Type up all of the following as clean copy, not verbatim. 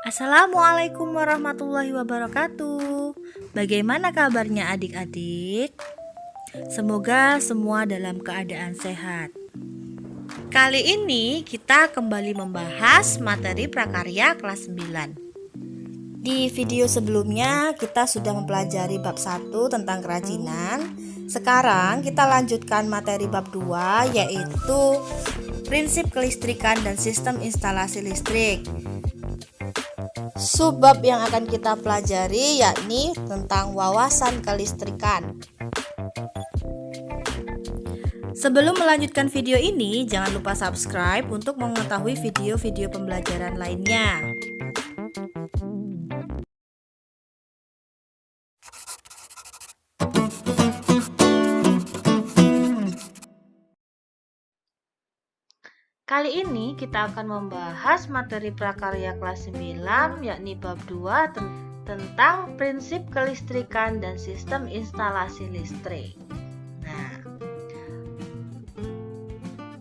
Assalamualaikum warahmatullahi wabarakatuh. Bagaimana kabarnya adik-adik? Semoga semua dalam keadaan sehat. Kali ini kita kembali membahas materi prakarya kelas 9. Di video sebelumnya kita sudah mempelajari bab 1 tentang kerajinan. Sekarang kita lanjutkan materi bab 2, yaitu prinsip kelistrikan dan sistem instalasi listrik. Subbab yang akan kita pelajari yakni tentang wawasan kelistrikan. Sebelum melanjutkan video ini, jangan lupa subscribe untuk mengetahui video-video pembelajaran lainnya. Kali ini kita akan membahas materi prakarya kelas 9 yakni bab 2 tentang prinsip kelistrikan dan sistem instalasi listrik. Nah,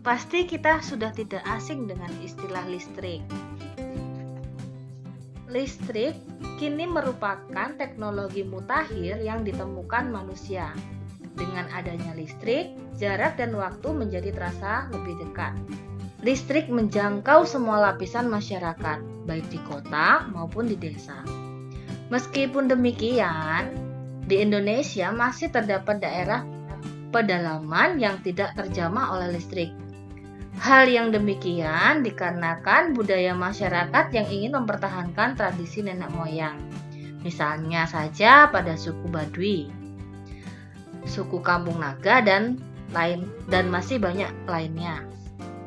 pasti kita sudah tidak asing dengan istilah listrik. Listrik kini merupakan teknologi mutakhir yang ditemukan manusia. Dengan adanya listrik, jarak dan waktu menjadi terasa lebih dekat. Listrik menjangkau semua lapisan masyarakat, baik di kota maupun di desa. Meskipun demikian, di Indonesia masih terdapat daerah pedalaman yang tidak terjamah oleh listrik. Hal yang demikian dikarenakan budaya masyarakat yang ingin mempertahankan tradisi nenek moyang. Misalnya saja pada suku Baduy, suku Kampung Naga, dan masih banyak lainnya.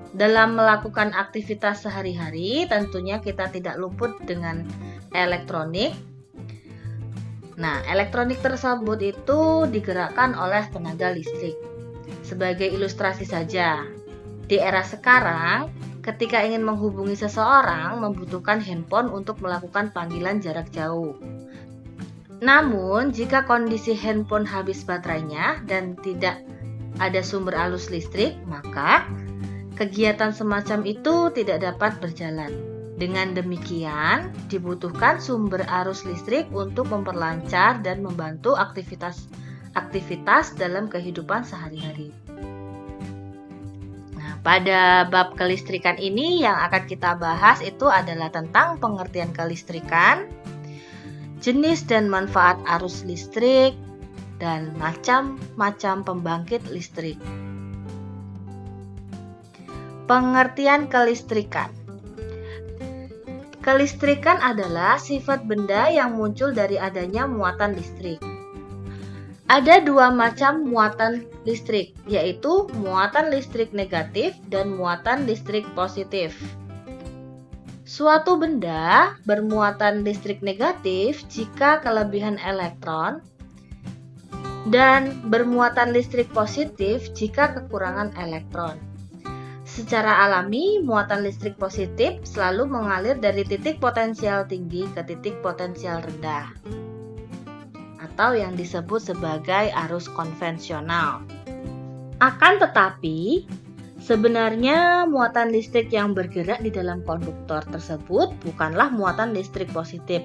Dalam melakukan aktivitas sehari-hari, tentunya kita tidak luput dengan elektronik. Nah, elektronik tersebut itu digerakkan oleh tenaga listrik. Sebagai ilustrasi saja, di era sekarang, ketika ingin menghubungi seseorang, membutuhkan handphone untuk melakukan panggilan jarak jauh. Namun, jika kondisi handphone habis baterainya dan tidak ada sumber arus listrik, maka kegiatan semacam itu tidak dapat berjalan. Dengan demikian, dibutuhkan sumber arus listrik untuk memperlancar dan membantu aktivitas dalam kehidupan sehari-hari. Nah, pada bab kelistrikan ini yang akan kita bahas itu adalah tentang pengertian kelistrikan, jenis dan manfaat arus listrik, dan macam-macam pembangkit listrik. Pengertian kelistrikan. Kelistrikan adalah sifat benda yang muncul dari adanya muatan listrik. Ada dua macam muatan listrik, yaitu muatan listrik negatif dan muatan listrik positif. Suatu benda bermuatan listrik negatif jika kelebihan elektron dan bermuatan listrik positif jika kekurangan elektron. Secara alami, muatan listrik positif selalu mengalir dari titik potensial tinggi ke titik potensial rendah, atau yang disebut sebagai arus konvensional. Akan tetapi, sebenarnya muatan listrik yang bergerak di dalam konduktor tersebut bukanlah muatan listrik positif,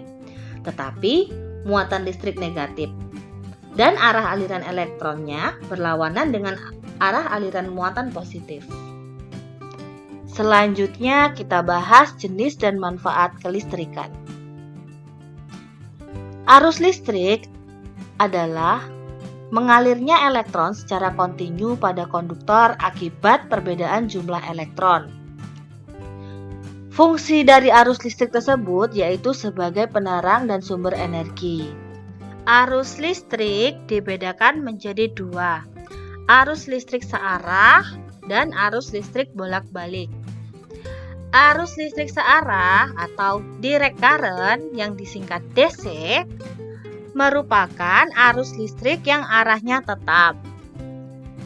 tetapi muatan listrik negatif. Dan arah aliran elektronnya berlawanan dengan arah aliran muatan positif. Selanjutnya kita bahas jenis dan manfaat kelistrikan. Arus listrik adalah mengalirnya elektron secara kontinu pada konduktor akibat perbedaan jumlah elektron. Fungsi dari arus listrik tersebut yaitu sebagai penerang dan sumber energi. Arus listrik dibedakan menjadi dua, arus listrik searah dan arus listrik bolak-balik. Arus listrik searah atau direct current yang disingkat DC merupakan arus listrik yang arahnya tetap.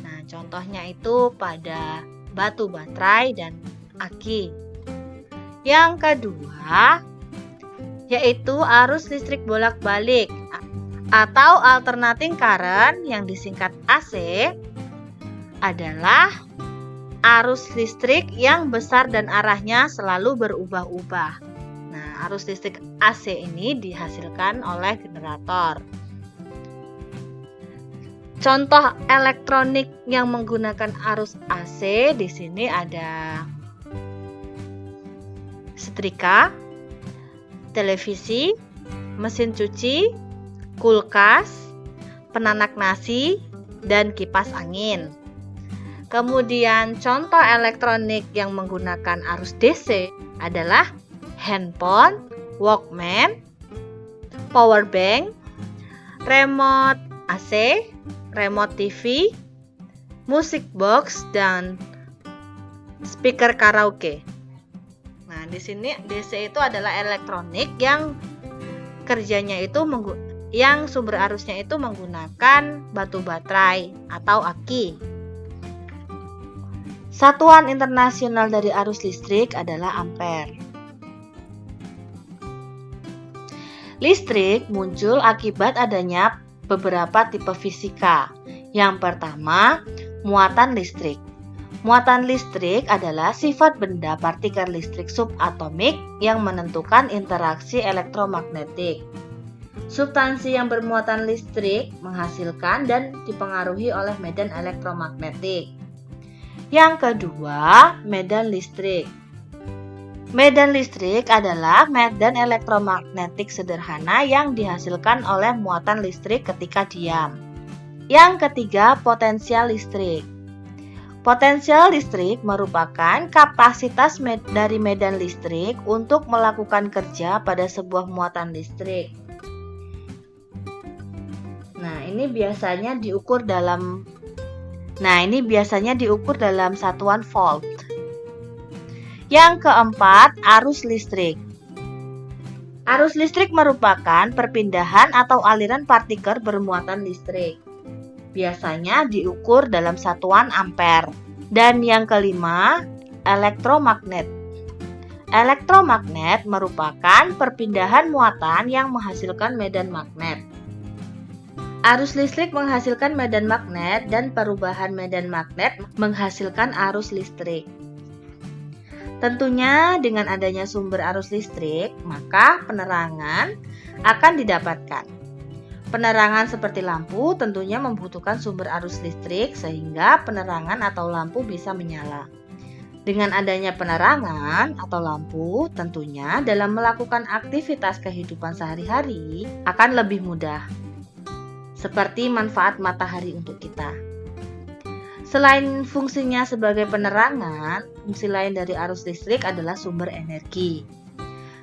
Nah, contohnya itu pada batu baterai dan aki. Yang kedua yaitu arus listrik bolak-balik atau alternating current yang disingkat AC adalah arus listrik yang besar dan arahnya selalu berubah-ubah. Nah, Nah, arus listrik AC ini dihasilkan oleh generator. Contoh elektronik yang menggunakan arus AC di sini ada setrika, televisi, mesin cuci, kulkas, penanak nasi, dan kipas angin. Kemudian contoh elektronik yang menggunakan arus DC adalah handphone, Walkman, power bank, remote AC, remote TV, musik box, dan speaker karaoke. Nah, di sini DC itu adalah elektronik yang kerjanya itu yang sumber arusnya itu menggunakan batu baterai atau aki. Satuan internasional dari arus listrik adalah ampere. Listrik muncul akibat adanya beberapa tipe fisika. Yang pertama, muatan listrik. Muatan listrik adalah sifat benda partikel listrik subatomik yang menentukan interaksi elektromagnetik. Substansi yang bermuatan listrik menghasilkan dan dipengaruhi oleh medan elektromagnetik. Yang kedua, medan listrik. Medan listrik adalah medan elektromagnetik sederhana yang dihasilkan oleh muatan listrik ketika diam. Yang ketiga, potensial listrik. Potensial listrik merupakan kapasitas dari medan listrik untuk melakukan kerja pada sebuah muatan listrik. Nah, ini biasanya diukur dalam satuan volt. Yang keempat, arus listrik. Arus listrik merupakan perpindahan atau aliran partikel bermuatan listrik. Biasanya diukur dalam satuan ampere. Dan yang kelima, elektromagnet. Elektromagnet merupakan perpindahan muatan yang menghasilkan medan magnet. Arus listrik menghasilkan medan magnet dan perubahan medan magnet menghasilkan arus listrik. Tentunya dengan adanya sumber arus listrik, maka penerangan akan didapatkan. Penerangan seperti lampu tentunya membutuhkan sumber arus listrik sehingga penerangan atau lampu bisa menyala. Dengan adanya penerangan atau lampu, tentunya dalam melakukan aktivitas kehidupan sehari-hari akan lebih mudah. Seperti manfaat matahari untuk kita. Selain fungsinya sebagai penerangan, fungsi lain dari arus listrik adalah sumber energi.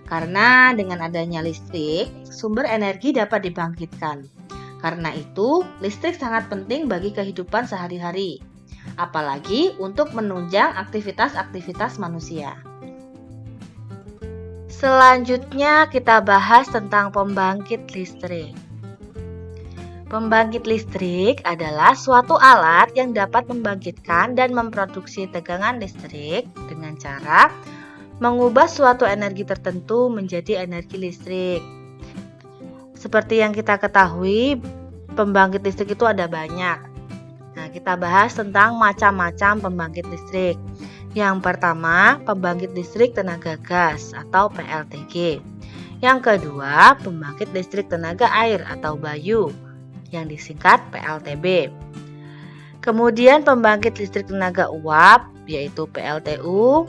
Karena dengan adanya listrik, sumber energi dapat dibangkitkan. Karena itu, listrik sangat penting bagi kehidupan sehari-hari, apalagi untuk menunjang aktivitas-aktivitas manusia. Selanjutnya kita bahas tentang pembangkit listrik. Pembangkit listrik adalah suatu alat yang dapat membangkitkan dan memproduksi tegangan listrik dengan cara mengubah suatu energi tertentu menjadi energi listrik. Seperti yang kita ketahui, pembangkit listrik itu ada banyak. Nah, kita bahas tentang macam-macam pembangkit listrik. Yang pertama, pembangkit listrik tenaga gas atau PLTG. Yang kedua, pembangkit listrik tenaga air atau Bayu, yang disingkat PLTB. Kemudian pembangkit listrik tenaga uap yaitu PLTU,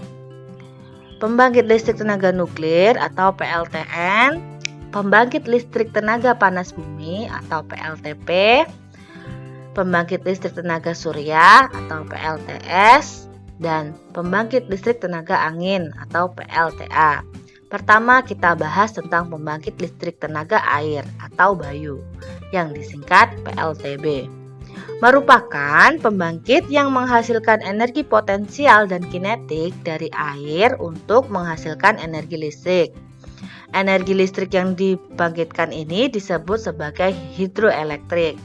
pembangkit listrik tenaga nuklir atau PLTN, pembangkit listrik tenaga panas bumi atau PLTP, pembangkit listrik tenaga surya atau PLTS, dan pembangkit listrik tenaga angin atau PLTA. Pertama kita bahas tentang pembangkit listrik tenaga air atau Bayu, yang disingkat PLTB. Merupakan pembangkit yang menghasilkan energi potensial dan kinetik dari air untuk menghasilkan energi listrik. Energi listrik yang dibangkitkan ini disebut sebagai hidroelektrik.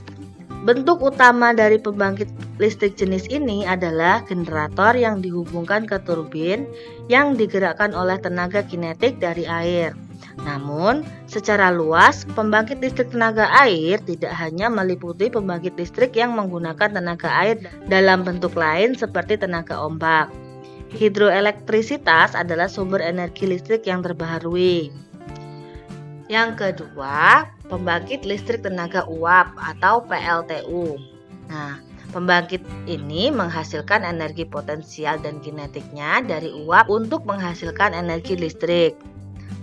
Bentuk utama dari pembangkit listrik jenis ini adalah generator yang dihubungkan ke turbin yang digerakkan oleh tenaga kinetik dari air. Namun, secara luas, pembangkit listrik tenaga air tidak hanya meliputi pembangkit listrik yang menggunakan tenaga air dalam bentuk lain seperti tenaga ombak. Hidroelektrisitas adalah sumber energi listrik yang terbaharui. Yang kedua, pembangkit listrik tenaga uap atau PLTU. Nah, pembangkit ini menghasilkan energi potensial dan kinetiknya dari uap untuk menghasilkan energi listrik.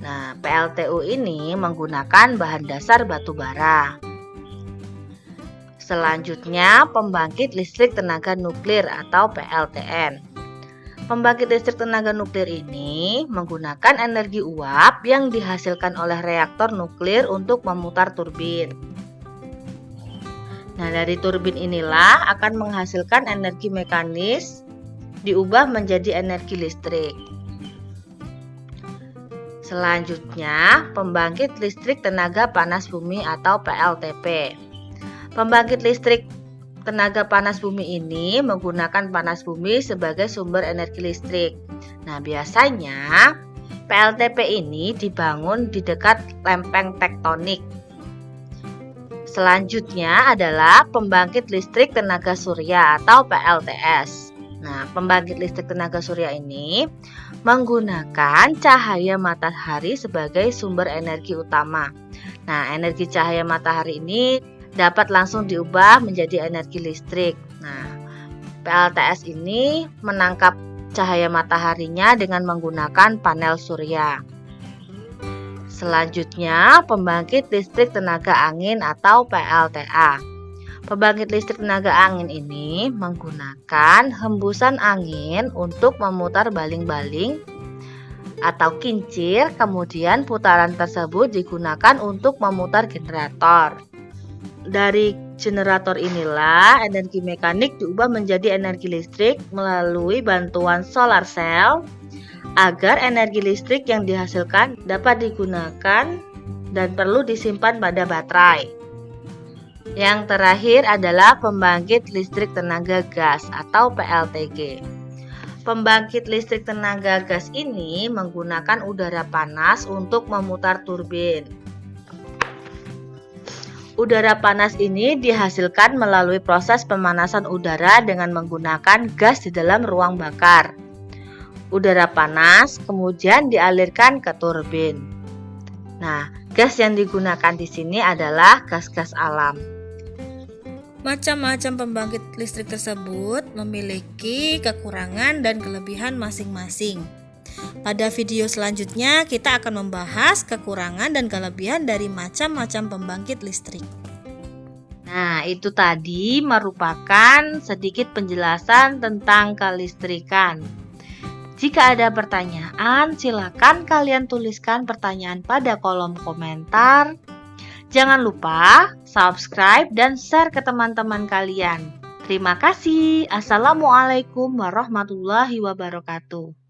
Nah, PLTU ini menggunakan bahan dasar batu bara. Selanjutnya, pembangkit listrik tenaga nuklir atau PLTN. Pembangkit listrik tenaga nuklir ini menggunakan energi uap yang dihasilkan oleh reaktor nuklir untuk memutar turbin. Nah, dari turbin inilah akan menghasilkan energi mekanis diubah menjadi energi listrik. Selanjutnya, pembangkit listrik tenaga panas bumi atau PLTP. Pembangkit listrik tenaga panas bumi ini menggunakan panas bumi sebagai sumber energi listrik. Nah, biasanya PLTP ini dibangun di dekat lempeng tektonik. Selanjutnya adalah pembangkit listrik tenaga surya atau PLTS. Nah, pembangkit listrik tenaga surya ini menggunakan cahaya matahari sebagai sumber energi utama. Nah, energi cahaya matahari ini dapat langsung diubah menjadi energi listrik. Nah, PLTS ini menangkap cahaya mataharinya dengan menggunakan panel surya. Selanjutnya, pembangkit listrik tenaga angin atau PLTA. Pembangkit listrik tenaga angin ini menggunakan hembusan angin untuk memutar baling-baling atau kincir, kemudian putaran tersebut digunakan untuk memutar generator. Dari generator inilah energi mekanik diubah menjadi energi listrik melalui bantuan solar cell agar energi listrik yang dihasilkan dapat digunakan dan perlu disimpan pada baterai. Yang terakhir adalah pembangkit listrik tenaga gas atau PLTG. Pembangkit listrik tenaga gas ini menggunakan udara panas untuk memutar turbin. Udara panas ini dihasilkan melalui proses pemanasan udara dengan menggunakan gas di dalam ruang bakar. Udara panas kemudian dialirkan ke turbin. Nah, gas yang digunakan di sini adalah gas-gas alam. Macam-macam pembangkit listrik tersebut memiliki kekurangan dan kelebihan masing-masing. Pada video selanjutnya kita akan membahas kekurangan dan kelebihan dari macam-macam pembangkit listrik. Nah, itu tadi merupakan sedikit penjelasan tentang kelistrikan. Jika ada pertanyaan, silakan kalian tuliskan pertanyaan pada kolom komentar. Jangan lupa subscribe dan share ke teman-teman kalian. Terima kasih. Assalamualaikum warahmatullahi wabarakatuh.